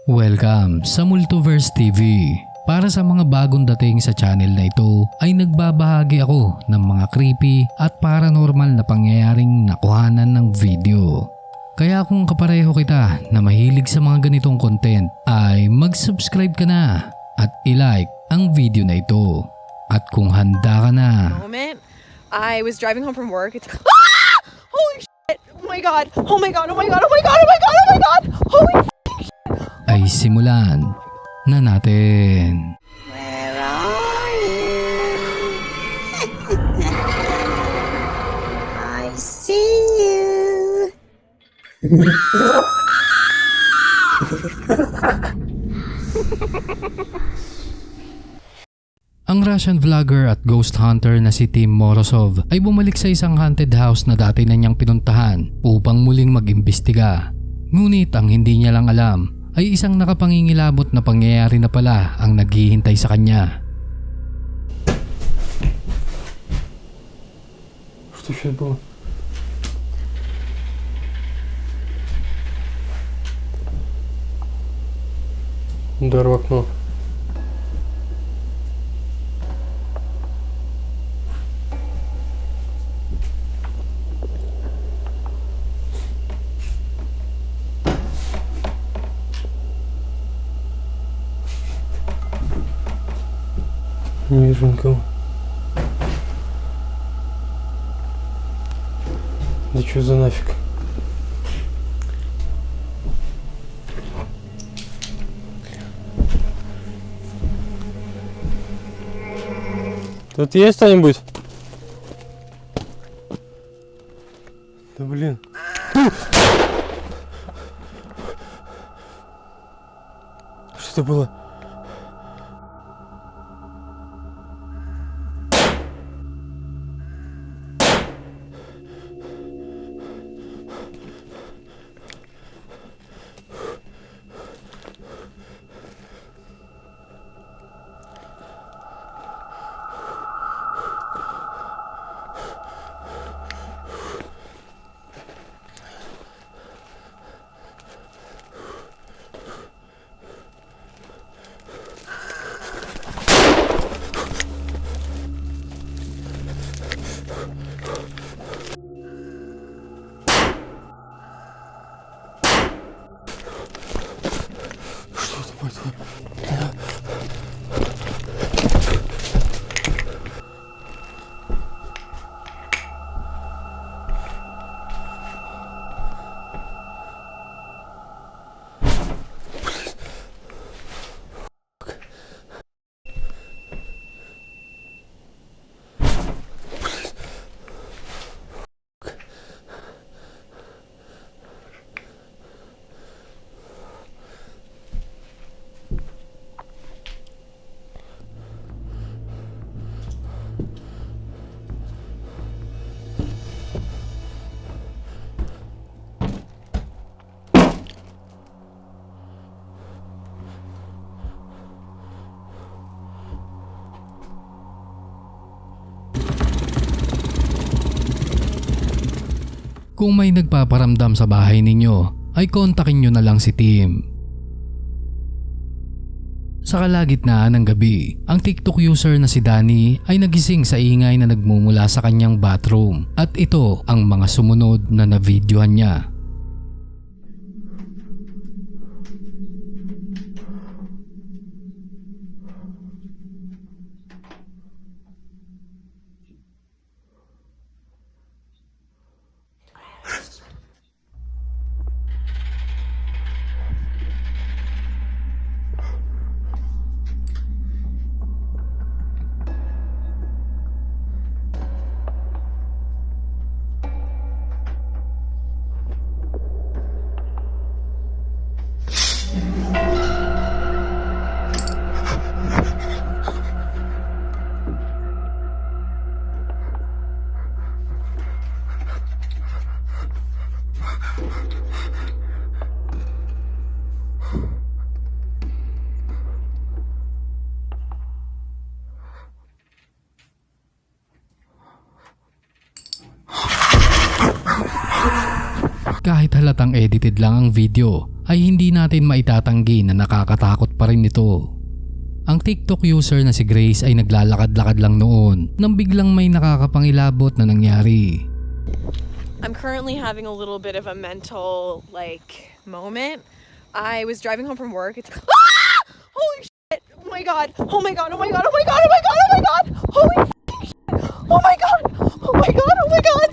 Welcome sa Multiverse TV. Para sa mga bagong dating sa channel na ito ay nagbabahagi ako ng mga creepy at paranormal na pangyayaring nakuhanan ng video. Kaya kung kapareho kita na mahilig sa mga ganitong content ay mag-subscribe ka na at i-like ang video na ito. At kung handa ka na, Moment. I was driving home from work. It's ah! Holy shit! Oh my god! Oh my god! Oh my god! Oh my god! Oh my god! Oh my god! Holy ay simulan na natin. Where are you? I see you. Ang Russian vlogger at ghost hunter na si Tim Morozov ay bumalik sa isang haunted house na dati na niyang pinuntahan upang muling mag-imbestiga. Ngunit ang hindi niya lang alam ay isang nakapangingilabot na pangyayari na pala ang naghihintay sa kanya. Что сейчас было? Удар в окно. Не вижу никого. Да что за нафиг? Тут есть кто-нибудь? Да блин. Что это было? Что это было? Kung may nagpaparamdam sa bahay ninyo ay kontakin nyo na lang si Tim. Sa kalagitnaan ng gabi, ang TikTok user na si Danny ay nagising sa ingay na nagmumula sa kanyang bathroom at ito ang mga sumunod na na-videohan niya. Kahit halatang edited lang ang video ay hindi natin maitatanggi na nakakatakot pa rin ito. Ang TikTok user na si Grace ay naglalakad-lakad lang noon nang biglang may nakakapangilabot na nangyari. I'm currently having a little bit of a mental moment. I was driving home from work. It's holy shit! Oh my god! Oh my god! Oh my god! Oh my god! Oh my god! Oh my god! Holy shit! Oh my god! Oh my god! Oh my god! Oh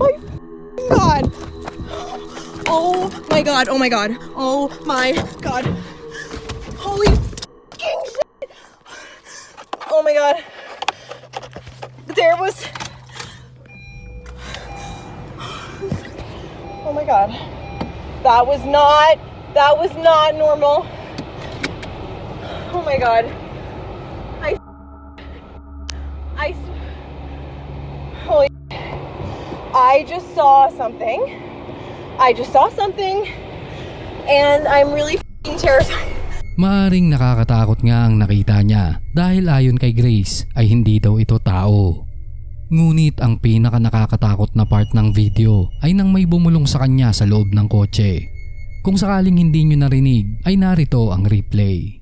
my god! Oh my god! Oh my god! Oh my god! Holy fucking shit! Oh my god! There was. Oh my god. That was not normal. Oh my god. Holy. I just saw something. And I'm really fucking terrified. Maaring nakakatakot nga ang nakita niya dahil ayon kay Grace ay hindi daw ito tao. Ngunit ang pinaka nakakatakot na part ng video ay nang may bumulong sa kanya sa loob ng kotse. Kung sakaling hindi nyo narinig ay narito ang replay.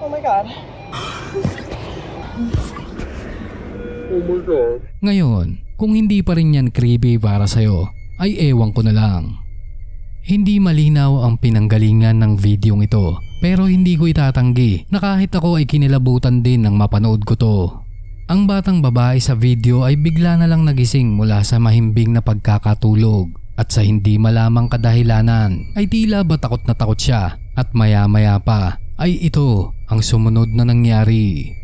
Oh my god. Oh my god. Ngayon, kung hindi pa rin yan creepy para sa'yo, ay ewan ko na lang. Hindi malinaw ang pinanggalingan ng videong ito, pero hindi ko itatanggi na kahit ako ay kinilabutan din nang mapanood ko to. Ang batang babae sa video ay bigla na lang nagising mula sa mahimbing na pagkakatulog at sa hindi malamang kadahilanan ay tila ba takot na takot siya at maya-maya pa ay ito ang sumunod na nangyari.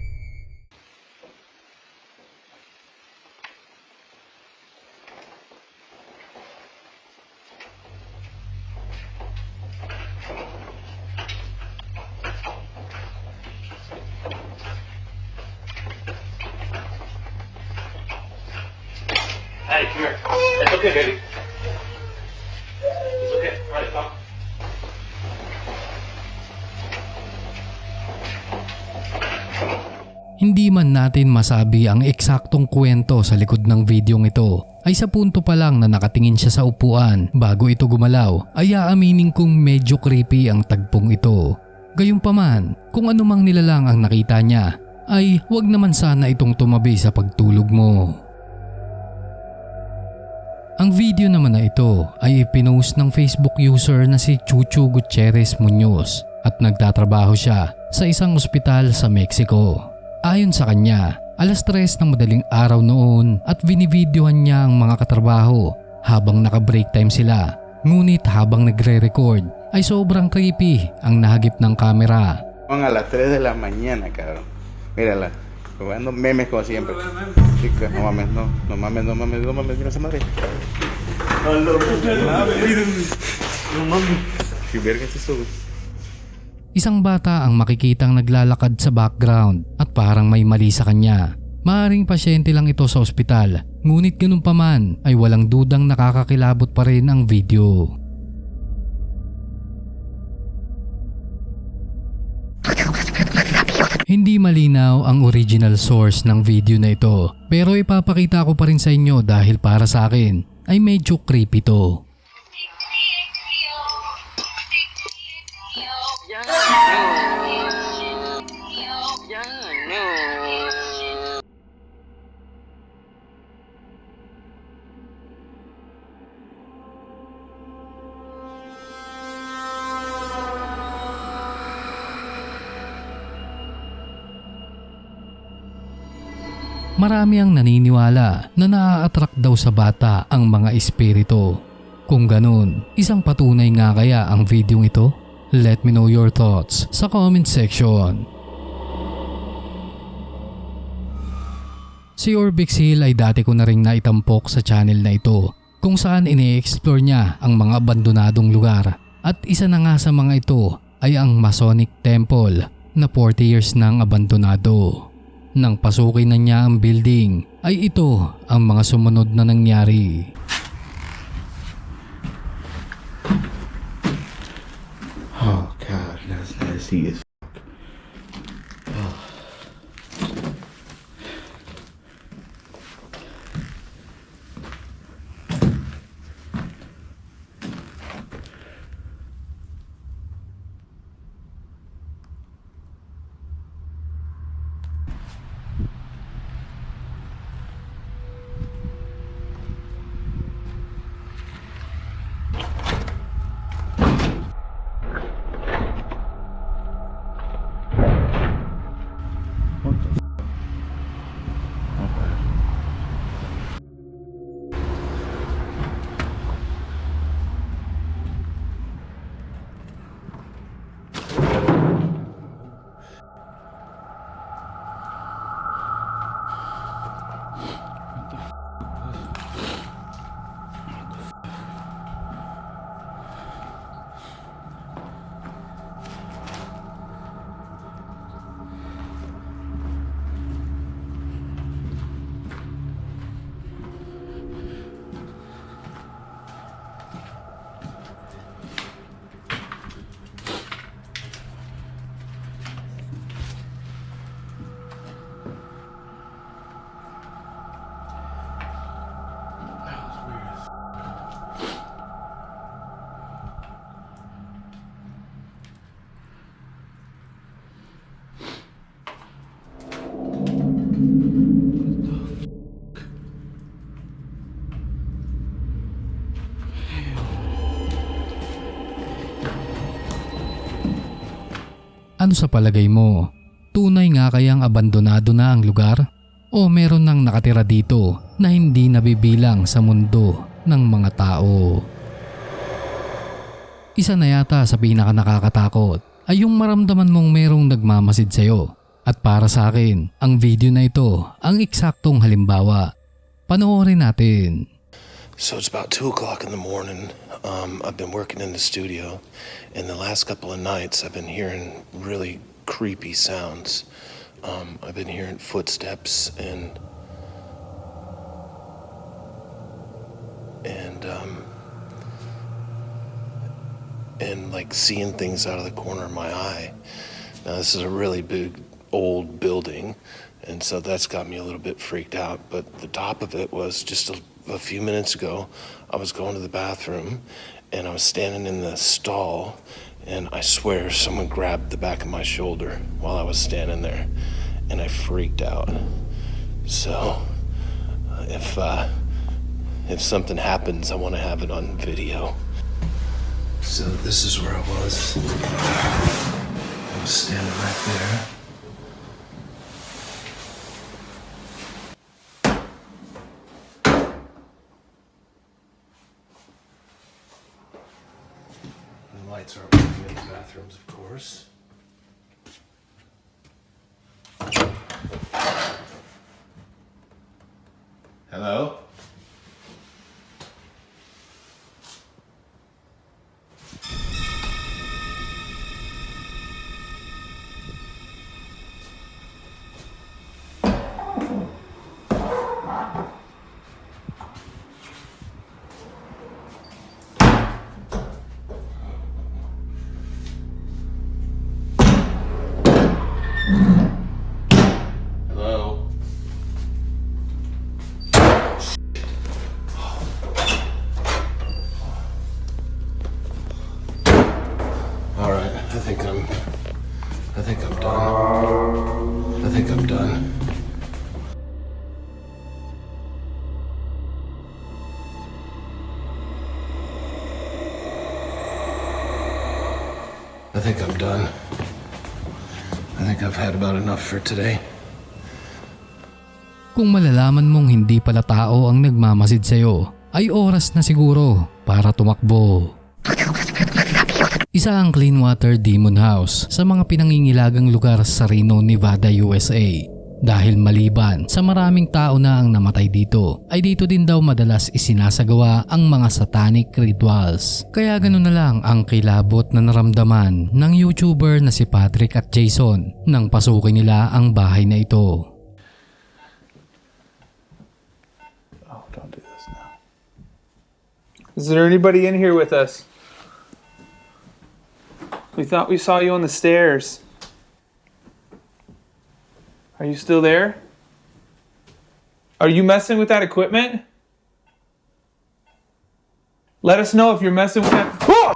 Hey, come here. It's okay, baby. It's okay. All right, come. Hindi man natin masabi ang eksaktong kwento sa likod ng videong ito ay sa punto pa lang na nakatingin siya sa upuan bago ito gumalaw ay aaminin kong medyo creepy ang tagpong ito. Gayunpaman, kung anumang nilalang ang nakita niya ay wag naman sana itong tumabi sa pagtulog mo. Ang video naman na ito ay ipinost ng Facebook user na si Chuchu Gutierrez Munoz at nagtatrabaho siya sa isang ospital sa Mexico. Ayon sa kanya, alas 3 ng madaling araw noon at binivideohan niya ang mga katrabaho habang naka-break time sila. Ngunit habang nagre-record ay sobrang creepy ang nahagip ng camera. Son a las 3 de la mañana, cabrón. Mírala, jugando memes como siempre. Chica, no mames, no mames, mira esa madre. No mames. Si verga es eso, güey. Isang bata ang makikitang naglalakad sa background at parang may mali sa kanya. Maaring pasyente lang ito sa ospital, ngunit ganun pa man ay walang dudang nakakakilabot pa rin ang video. Hindi malinaw ang original source ng video na ito, pero ipapakita ko pa rin sa inyo dahil para sa akin ay medyo creepy to. Marami ang naniniwala na naa-attract daw sa bata ang mga espiritu. Kung ganun, isang patunay nga kaya ang videong ito? Let me know your thoughts sa comment section. Si Orbix Hill ay dati ko na ring naitampok sa channel na ito kung saan ini-explore niya ang mga abandonadong lugar at isa na nga sa mga ito ay ang Masonic Temple na 40 years nang abandonado. Nang pasukin na niya ang building ay ito ang mga sumunod na nangyari. Oh god, that's nasty as Ano sa palagay mo? Tunay nga kayang abandonado na ang lugar? O meron nang nakatira dito na hindi nabibilang sa mundo ng mga tao? Isa na yata sa pinaka nakakatakot ay yung maramdaman mong merong nagmamasid sa'yo. At para sa akin, ang video na ito ang eksaktong halimbawa. Panoorin natin. So it's about 2 o'clock in the morning. I've been working in the studio, and the last couple of nights I've been hearing really creepy sounds. I've been hearing footsteps and like seeing things out of the corner of my eye. Now this is a really big old building, and so that's got me a little bit freaked out. But the top of it was just a few minutes ago, I was going to the bathroom and I was standing in the stall, and I swear someone grabbed the back of my shoulder while I was standing there, and I freaked out. So if something happens, I want to have it on video. So this is where I was. I was standing right there. The lights aren't working in the bathrooms, of course. Hello? Hello? All right, I think I'm done. I think I'm done. I think I'm done. I think I've had about enough for today. Kung malalaman mong hindi pala tao ang nagmamasid sa'yo, ay oras na siguro para tumakbo. Isa ang Cleanwater Demon House sa mga pinangingilagang lugar sa Reno, Nevada, USA. Dahil maliban sa maraming tao na ang namatay dito, ay dito din daw madalas isinasagawa ang mga satanic rituals. Kaya ganoon na lang ang kilabot na naramdaman ng YouTuber na si Patrick at Jason nang pasukin nila ang bahay na ito. Oh, don't do this now. Is there anybody in here with us? We thought we saw you on the stairs. Are you still there? Are you messing with that equipment? Let us know if you're messing with that. Oh!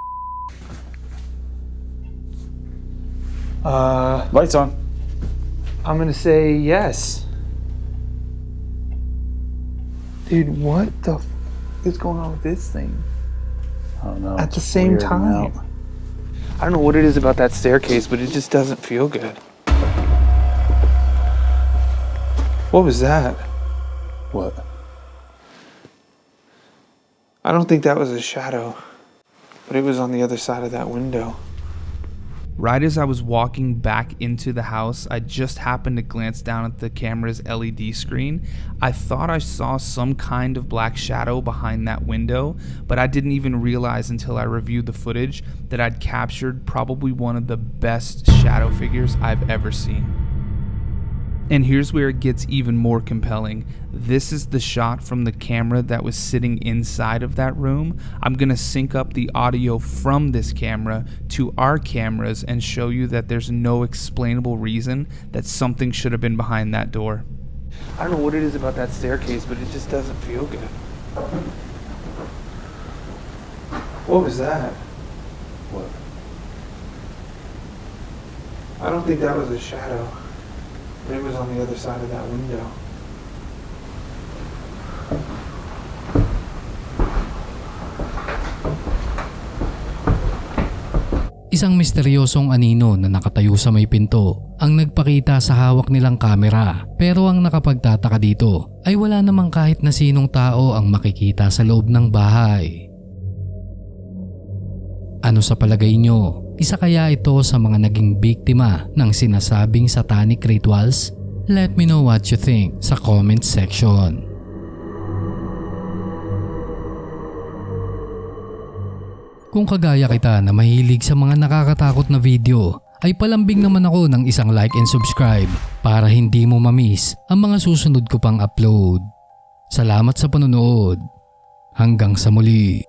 Lights on. I'm gonna say yes. Dude, what the is going on with this thing? Oh no. At the it's same weirding time. out. I don't know what it is about that staircase, but it just doesn't feel good. What was that? What? I don't think that was a shadow, but it was on the other side of that window. Right as I was walking back into the house, I just happened to glance down at the camera's LED screen. I thought I saw some kind of black shadow behind that window, but I didn't even realize until I reviewed the footage that I'd captured probably one of the best shadow figures I've ever seen. And here's where it gets even more compelling. This is the shot from the camera that was sitting inside of that room. I'm gonna sync up the audio from this camera to our cameras and show you that there's no explainable reason that something should have been behind that door. I don't know what it is about that staircase, but it just doesn't feel good. What was that? What? I don't think that was a shadow, but it was on the other side of that window. Isang misteryosong anino na nakatayo sa may pinto ang nagpakita sa hawak nilang kamera, pero ang nakapagtataka dito ay wala namang kahit na sinong tao ang makikita sa loob ng bahay. Ano sa palagay nyo? Isa kaya ito sa mga naging biktima ng sinasabing satanic rituals? Let me know what you think sa comment section. Kung kagaya kita na mahilig sa mga nakakatakot na video, ay palambing naman ako ng isang like and subscribe para hindi mo mamiss ang mga susunod ko pang upload. Salamat sa panonood. Hanggang sa muli.